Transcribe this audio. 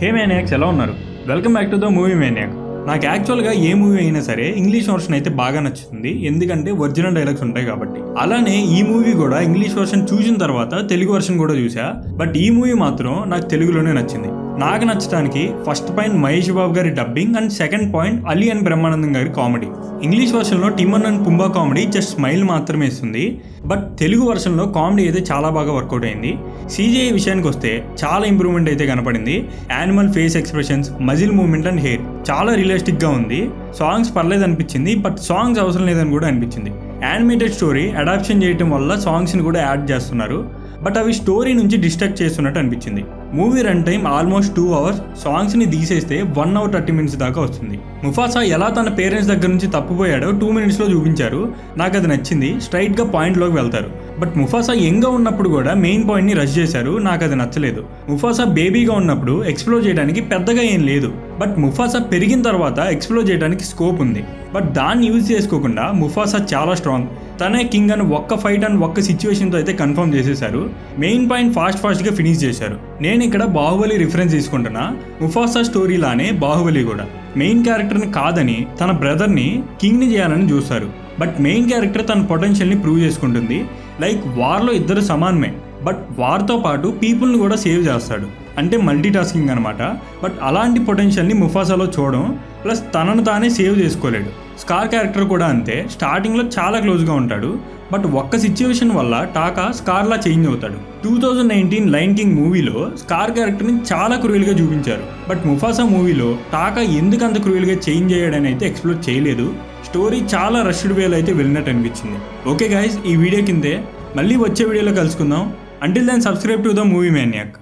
హే మ్యానియాక్స్ ఎలా ఉన్నారు? Welcome back to the movie maniac. నాకు యాక్చువల్గా ఏ మూవీ అయినా సరే ఇంగ్లీష్ వర్షన్ అయితే బాగా నచ్చుతుంది, ఎందుకంటే ఒరిజినల్ డైలాగ్స్ ఉంటాయి కాబట్టి. అలానే ఈ మూవీ కూడా ఇంగ్లీష్ వర్షన్ చూసిన తర్వాత తెలుగు వర్షన్ కూడా చూసా, బట్ ఈ మూవీ మాత్రం నాకు తెలుగులోనే నచ్చింది. నాకు నచ్చడానికి ఫస్ట్ పాయింట్ మహేష్ బాబు గారి dubbing and second point Ali and Brahmanandam గారి కామెడీ. ఇంగ్లీష్ వర్షన్లో Timon and Pumbaa comedy just smile మాత్రమే ఇస్తుంది, బట్ తెలుగు వర్షన్లో కామెడీ అయితే చాలా బాగా వర్కౌట్ అయింది. CGI విషయానికి వస్తే చాలా ఇంప్రూవ్మెంట్ అయితే కనపడింది. Animal face expressions, muscle movement and hair చాలా రియలిస్టిక్గా ఉంది. సాంగ్స్ పర్లేదు అనిపించింది, బట్ సాంగ్స్ అవసరం లేదని కూడా అనిపించింది. యానిమేటెడ్ స్టోరీ అడాప్షన్ చేయడం వల్ల సాంగ్స్ని కూడా యాడ్ చేస్తున్నారు, బట్ అవి స్టోరీ నుంచి డిస్ట్రాక్ట్ చేస్తున్నట్టు అనిపించింది. Movie run time almost 2 hours, సాంగ్స్ని తీసేస్తే 1 hour 30 minutes దాకా వస్తుంది. ముఫాసా ఎలా తన పేరెంట్స్ దగ్గర నుంచి తప్పిపోయాడో 2 minutesలో చూపించారు. నాకు అది నచ్చింది, స్ట్రైట్గా పాయింట్లోకి వెళ్తారు. బట్ ముఫాసా యంగ్గా ఉన్నప్పుడు కూడా మెయిన్ పాయింట్ని రష్ చేశారు, నాకు అది నచ్చలేదు. ముఫాసా బేబీగా ఉన్నప్పుడు ఎక్స్ప్లోర్ చేయడానికి పెద్దగా ఏం లేదు, బట్ ముఫాసా పెరిగిన తర్వాత ఎక్స్ప్లోర్ చేయడానికి స్కోప్ ఉంది. బట్ దాన్ని యూజ్ చేసుకోకుండా ముఫాసా చాలా స్ట్రాంగ్, తనే కింగ్ అని ఒక్క ఫైట్ అండ్ ఒక్క సిచ్యువేషన్తో అయితే కన్ఫర్మ్ చేసేశారు. మెయిన్ పాయింట్ ఫాస్ట్గా ఫినిష్ చేశారు. నేను ఇక్కడ బాహుబలి రిఫరెన్స్ తీసుకుంటున్నా. ముఫాసా స్టోరీ లానే బాహుబలి కూడా మెయిన్ క్యారెక్టర్ని కాదని తన బ్రదర్ని కింగ్ని చేయాలని చూస్తారు, బట్ మెయిన్ క్యారెక్టర్ తన పొటెన్షియల్ని ప్రూవ్ చేసుకుంటుంది. లైక్ వార్లో ఇద్దరు సమానమే, బట్ వార్తో పాటు పీపుల్ని కూడా సేవ్ చేస్తాడు, అంటే మల్టీ టాస్కింగ్ అనమాట. బట్ అలాంటి పొటెన్షియల్ని ముఫాసాలో చూడడం, ప్లస్ తనను తానే సేవ్ చేసుకోలేడు. స్కార్ క్యారెక్టర్ కూడా అంతే, స్టార్టింగ్లో చాలా క్లోజ్గా ఉంటాడు, బట్ ఒక్క సిచ్యువేషన్ వల్ల టాకా స్కార్లా చేంజ్ అవుతాడు. 2019 లయన్ కింగ్ మూవీలో స్కార్ క్యారెక్టర్ని చాలా క్రూయల్గా చూపించారు, బట్ ముఫాసా మూవీలో టాకా ఎందుకు అంత క్రూయల్గా చేంజ్ అయ్యాడని అయితే ఎక్స్ప్లోర్ చేయలేదు. స్టోరీ చాలా రష్డ్ వేలో అయితే వెళ్ళినట్టు అనిపించింది. ఓకే గైస్, ఈ వీడియో కిందే మళ్ళీ వచ్చే వీడియోలో కలుసుకుందాం. Until then subscribe to the movie maniac.